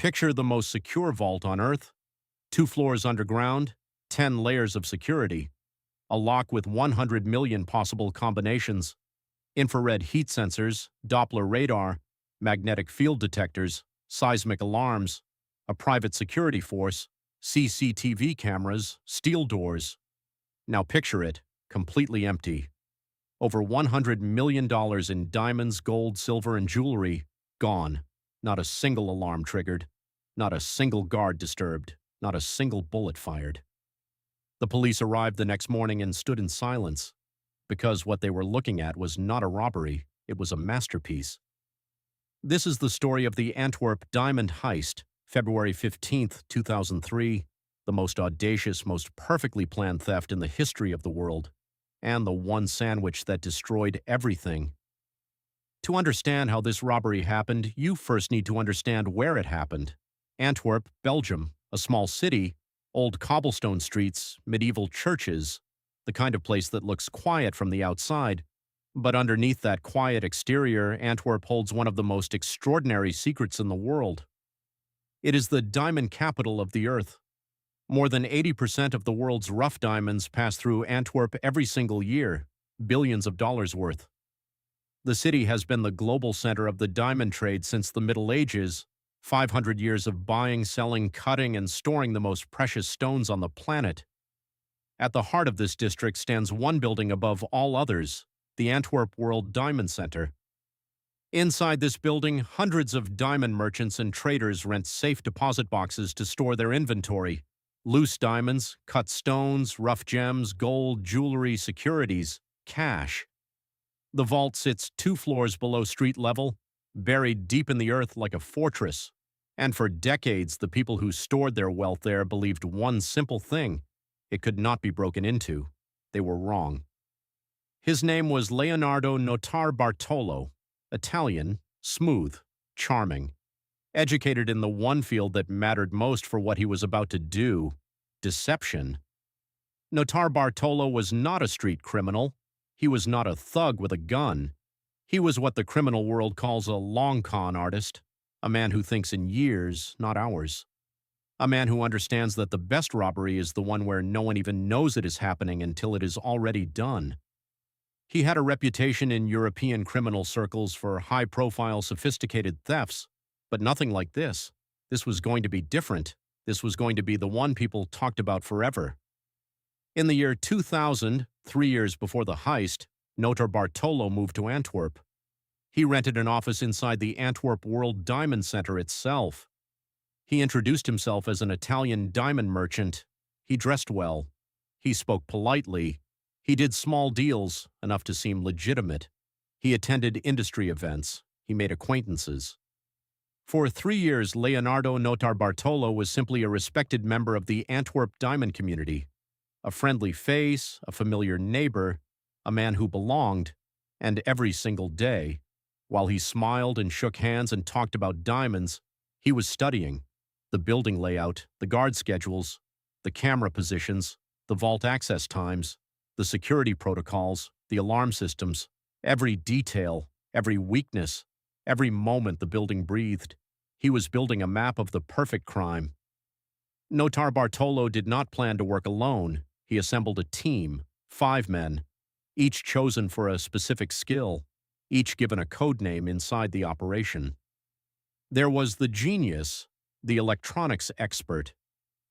Picture the most secure vault on Earth, 2 floors underground, 10 layers of security, a lock with 100 million possible combinations, infrared heat sensors, Doppler radar, magnetic field detectors, seismic alarms, a private security force, CCTV cameras, steel doors. Now picture it, completely empty. Over $100 million in diamonds, gold, silver, and jewelry, gone. Not a single alarm triggered. Not a single guard disturbed. Not a single bullet fired. The police arrived the next morning and stood in silence, because what they were looking at was not a robbery, it was a masterpiece. This is the story of the Antwerp Diamond Heist, February 15th, 2003, the most audacious, most perfectly planned theft in the history of the world, and the one sandwich that destroyed everything. To understand how this robbery happened, you first need to understand where it happened. Antwerp, Belgium, a small city, old cobblestone streets, medieval churches, the kind of place that looks quiet from the outside. But underneath that quiet exterior, Antwerp holds one of the most extraordinary secrets in the world. It is the diamond capital of the earth. More than 80% of the world's rough diamonds pass through Antwerp every single year, billions of dollars worth. The city has been the global center of the diamond trade since the Middle Ages, 500 years of buying, selling, cutting, and storing the most precious stones on the planet. At the heart of this district stands one building above all others, the Antwerp World Diamond Centre. Inside this building, hundreds of diamond merchants and traders rent safe deposit boxes to store their inventory. Loose diamonds, cut stones, rough gems, gold, jewelry, securities, cash. The vault sits 2 floors below street level, buried deep in the earth like a fortress. And for decades, the people who stored their wealth there believed one simple thing: it could not be broken into. They were wrong. His name was Leonardo Notarbartolo, Italian, smooth, charming, educated in the one field that mattered most for what he was about to do: deception. Notarbartolo was not a street criminal. He was not a thug with a gun. He was what the criminal world calls a long con artist, a man who thinks in years, not hours. A man who understands that the best robbery is the one where no one even knows it is happening until it is already done. He had a reputation in European criminal circles for high-profile, sophisticated thefts, but nothing like this. This was going to be different. This was going to be the one people talked about forever. In the year 2000, 3 years before the heist, Notarbartolo moved to Antwerp. He rented an office inside the Antwerp World Diamond Centre itself. He introduced himself as an Italian diamond merchant. He dressed well. He spoke politely. He did small deals, enough to seem legitimate. He attended industry events. He made acquaintances. For 3 years, Leonardo Notarbartolo was simply a respected member of the Antwerp diamond community. A friendly face, a familiar neighbor, a man who belonged, and every single day, while he smiled and shook hands and talked about diamonds, he was studying the building layout, the guard schedules, the camera positions, the vault access times, the security protocols, the alarm systems, every detail, every weakness, every moment the building breathed. He was building a map of the perfect crime. Notarbartolo did not plan to work alone. He assembled a team, 5 men, each chosen for a specific skill, each given a code name inside the operation. There was the genius, the electronics expert,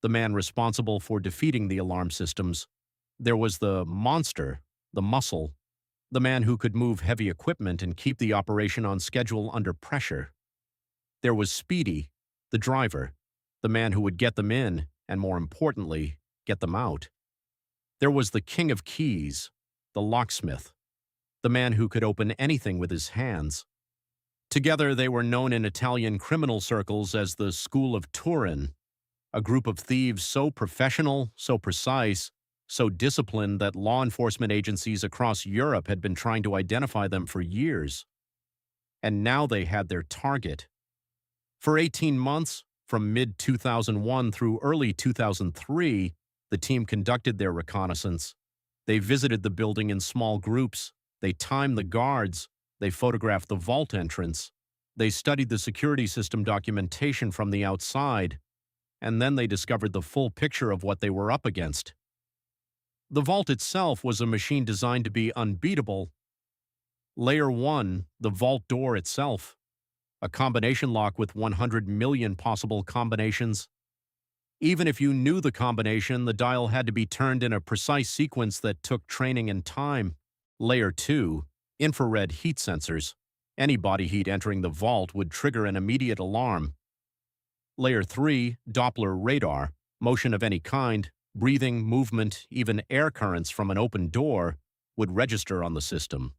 the man responsible for defeating the alarm systems. There was the monster, the muscle, the man who could move heavy equipment and keep the operation on schedule under pressure. There was Speedy, the driver, the man who would get them in and, more importantly, get them out. There was the king of keys, the locksmith, the man who could open anything with his hands. Together they were known in Italian criminal circles as the School of Turin, a group of thieves so professional, so precise, so disciplined that law enforcement agencies across Europe had been trying to identify them for years. And now they had their target. For 18 months, from mid-2001 through early 2003, the team conducted their reconnaissance. They visited the building in small groups. They timed the guards. They photographed the vault entrance. They studied the security system documentation from the outside, and then they discovered the full picture of what they were up against. The vault itself was a machine designed to be unbeatable. Layer 1, the vault door itself, a combination lock with 100 million possible combinations. Even if you knew the combination, the dial had to be turned in a precise sequence that took training and time. Layer 2, infrared heat sensors. Any body heat entering the vault would trigger an immediate alarm. Layer 3, Doppler radar. Motion of any kind, breathing, movement, even air currents from an open door would register on the system.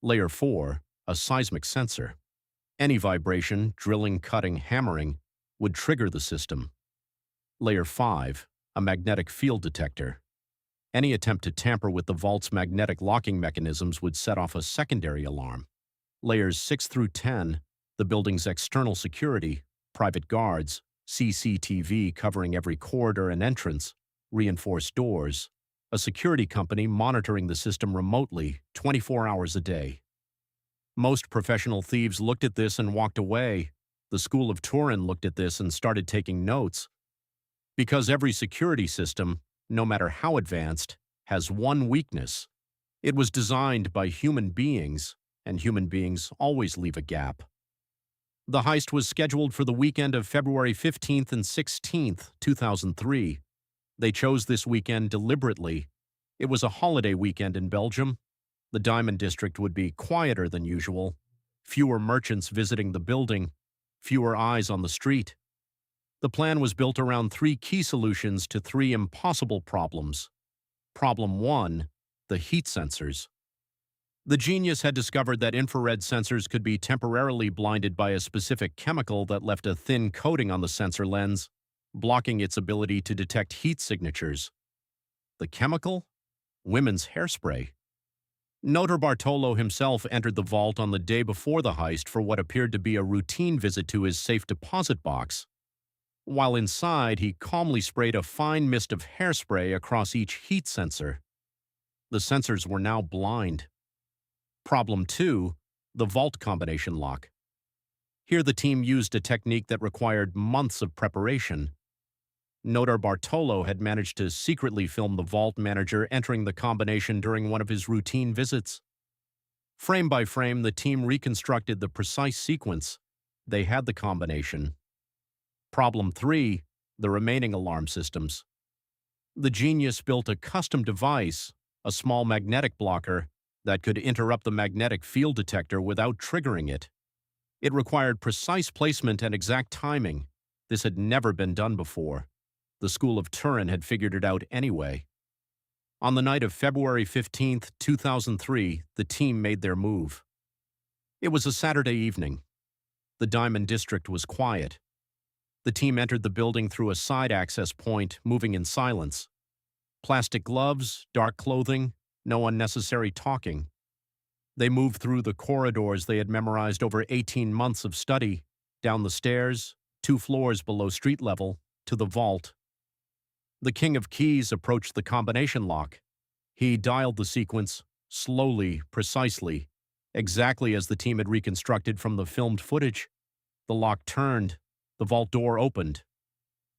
Layer 4, a seismic sensor. Any vibration, drilling, cutting, hammering, would trigger the system. Layer 5, a magnetic field detector. Any attempt to tamper with the vault's magnetic locking mechanisms would set off a secondary alarm. Layers 6 through 10, the building's external security, private guards, CCTV covering every corridor and entrance, reinforced doors, a security company monitoring the system remotely 24 hours a day. Most professional thieves looked at this and walked away. The School of Turin looked at this and started taking notes. Because every security system, no matter how advanced, has one weakness. It was designed by human beings, and human beings always leave a gap. The heist was scheduled for the weekend of February 15th and 16th, 2003. They chose this weekend deliberately. It was a holiday weekend in Belgium. The Diamond District would be quieter than usual, fewer merchants visiting the building, fewer eyes on the street. The plan was built around 3 key solutions to 3 impossible problems. Problem 1, the heat sensors. The genius had discovered that infrared sensors could be temporarily blinded by a specific chemical that left a thin coating on the sensor lens, blocking its ability to detect heat signatures. The chemical? Women's hairspray. Notar Bartolo himself entered the vault on the day before the heist for what appeared to be a routine visit to his safe deposit box. While inside, he calmly sprayed a fine mist of hairspray across each heat sensor. The sensors were now blind. Problem 2, the vault combination lock. Here the team used a technique that required months of preparation. Notar Bartolo had managed to secretly film the vault manager entering the combination during one of his routine visits. Frame by frame, the team reconstructed the precise sequence. They had the combination. Problem 3, the remaining alarm systems. The genius built a custom device, a small magnetic blocker, that could interrupt the magnetic field detector without triggering it. It required precise placement and exact timing. This had never been done before. The School of Turin had figured it out anyway. On the night of February 15th, 2003, the team made their move. It was a Saturday evening. The Diamond District was quiet. The team entered the building through a side access point, moving in silence. Plastic gloves, dark clothing, no unnecessary talking. They moved through the corridors they had memorized over 18 months of study, down the stairs, 2 floors below street level, to the vault. The King of Keys approached the combination lock. He dialed the sequence, slowly, precisely, exactly as the team had reconstructed from the filmed footage. The lock turned. The vault door opened.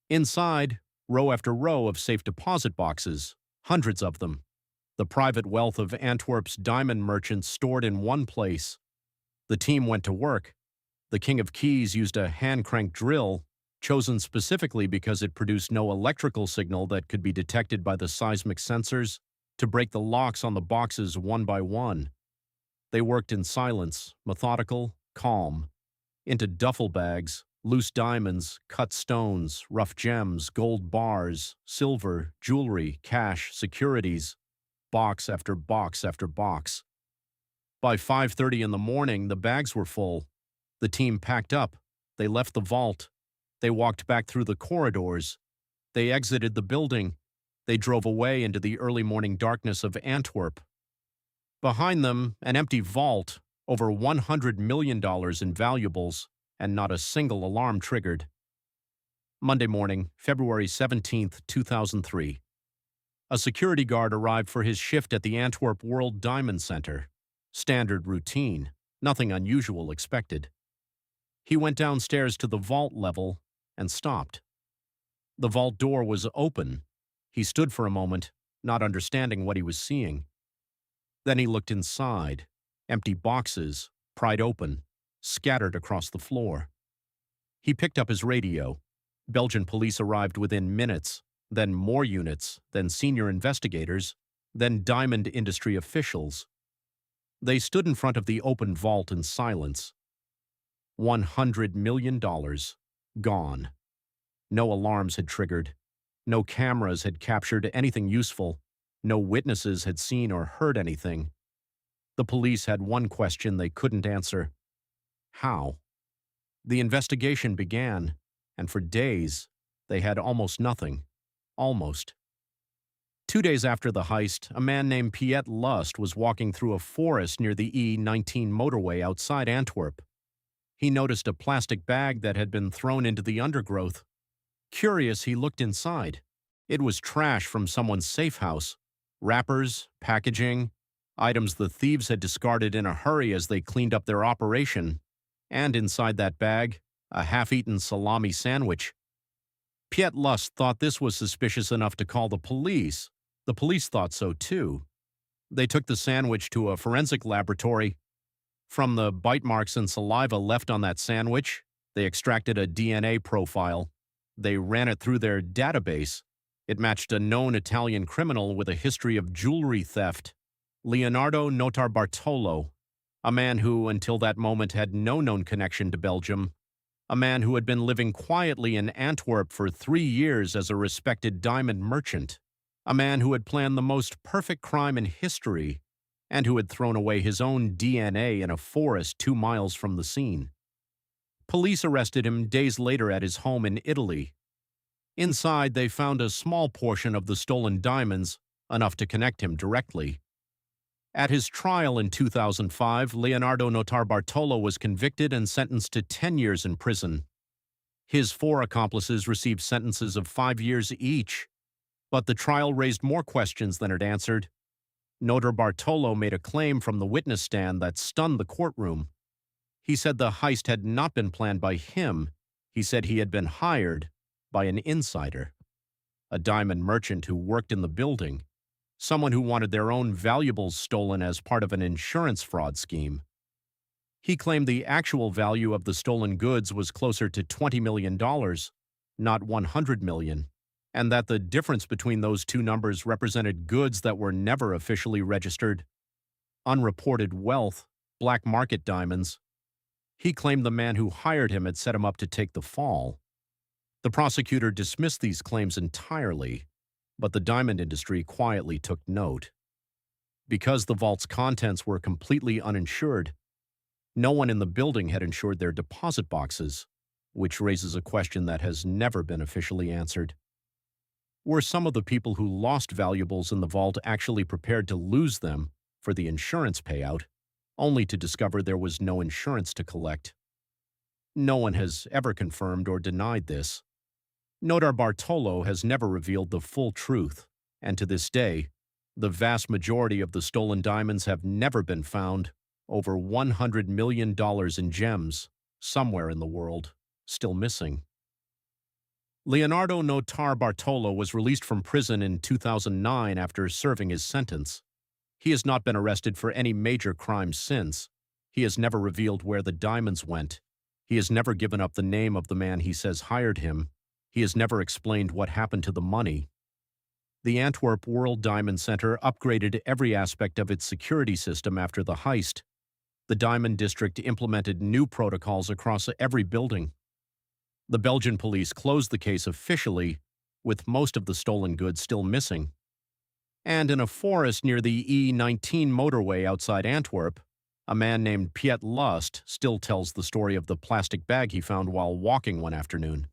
Inside, row after row of safe deposit boxes, hundreds of them. The private wealth of Antwerp's diamond merchants stored in one place. The team went to work. The King of Keys used a hand-crank drill, chosen specifically because it produced no electrical signal that could be detected by the seismic sensors, to break the locks on the boxes one by one. They worked in silence, methodical, calm. Into duffel bags, loose diamonds, cut stones, rough gems, gold bars, silver, jewelry, cash, securities, box after box after box. By 5:30 in the morning, the bags were full. The team packed up. They left the vault. They walked back through the corridors. They exited the building. They drove away into the early morning darkness of Antwerp. Behind them, an empty vault, over $100 million in valuables, and not a single alarm triggered. Monday morning, February 17th, 2003. A security guard arrived for his shift at the Antwerp World Diamond Centre. Standard routine, nothing unusual expected. He went downstairs to the vault level and stopped. The vault door was open. He stood for a moment, not understanding what he was seeing. Then he looked inside. Empty boxes, pried open, scattered across the floor. He picked up his radio. Belgian police arrived within minutes, then more units, then senior investigators, then diamond industry officials. They stood in front of the open vault in silence. $100 million gone. No alarms had triggered. No cameras had captured anything useful. No witnesses had seen or heard anything. The police had one question they couldn't answer. How? The investigation began, and for days, they had almost nothing. Almost. 2 days after the heist, a man named Piet Lust was walking through a forest near the E19 motorway outside Antwerp. He noticed a plastic bag that had been thrown into the undergrowth. Curious, he looked inside. It was trash from someone's safe house. Wrappers, packaging, items the thieves had discarded in a hurry as they cleaned up their operation. And inside that bag, a half-eaten salami sandwich. Piet Lust thought this was suspicious enough to call the police. The police thought so too. They took the sandwich to a forensic laboratory. From the bite marks and saliva left on that sandwich, they extracted a DNA profile. They ran it through their database. It matched a known Italian criminal with a history of jewelry theft, Leonardo Notarbartolo, a man who, until that moment, had no known connection to Belgium, a man who had been living quietly in Antwerp for 3 years as a respected diamond merchant, a man who had planned the most perfect crime in history, and who had thrown away his own DNA in a forest 2 miles from the scene. Police arrested him days later at his home in Italy. Inside, they found a small portion of the stolen diamonds, enough to connect him directly. At his trial in 2005, Leonardo Notarbartolo was convicted and sentenced to 10 years in prison. His 4 accomplices received sentences of 5 years each, but the trial raised more questions than it answered. Notarbartolo made a claim from the witness stand that stunned the courtroom. He said the heist had not been planned by him. He said he had been hired by an insider, a diamond merchant who worked in the building, someone who wanted their own valuables stolen as part of an insurance fraud scheme. He claimed the actual value of the stolen goods was closer to $20 million, not $100 million, and that the difference between those two numbers represented goods that were never officially registered, unreported wealth, black market diamonds. He claimed the man who hired him had set him up to take the fall. The prosecutor dismissed these claims entirely, but the diamond industry quietly took note. Because the vault's contents were completely uninsured, no one in the building had insured their deposit boxes, which raises a question that has never been officially answered. Were some of the people who lost valuables in the vault actually prepared to lose them for the insurance payout, only to discover there was no insurance to collect? No one has ever confirmed or denied this. Notarbartolo has never revealed the full truth, and to this day, the vast majority of the stolen diamonds have never been found. Over $100 million in gems, somewhere in the world, still missing. Leonardo Notarbartolo was released from prison in 2009 after serving his sentence. He has not been arrested for any major crime since. He has never revealed where the diamonds went. He has never given up the name of the man he says hired him. He has never explained what happened to the money. The Antwerp World Diamond Centre upgraded every aspect of its security system after the heist. The Diamond District implemented new protocols across every building. The Belgian police closed the case officially, with most of the stolen goods still missing. And in a forest near the E19 motorway outside Antwerp, a man named Piet Lust still tells the story of the plastic bag he found while walking one afternoon.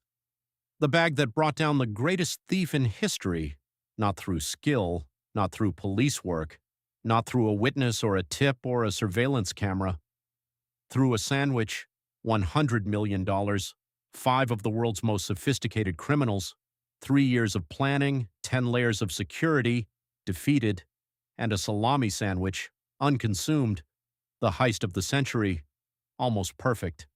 The bag that brought down the greatest thief in history, not through skill, not through police work, not through a witness or a tip or a surveillance camera. Through a sandwich, $100 million, 5 of the world's most sophisticated criminals, 3 years of planning, 10 layers of security, defeated, and a salami sandwich, unconsumed, the heist of the century, almost perfect.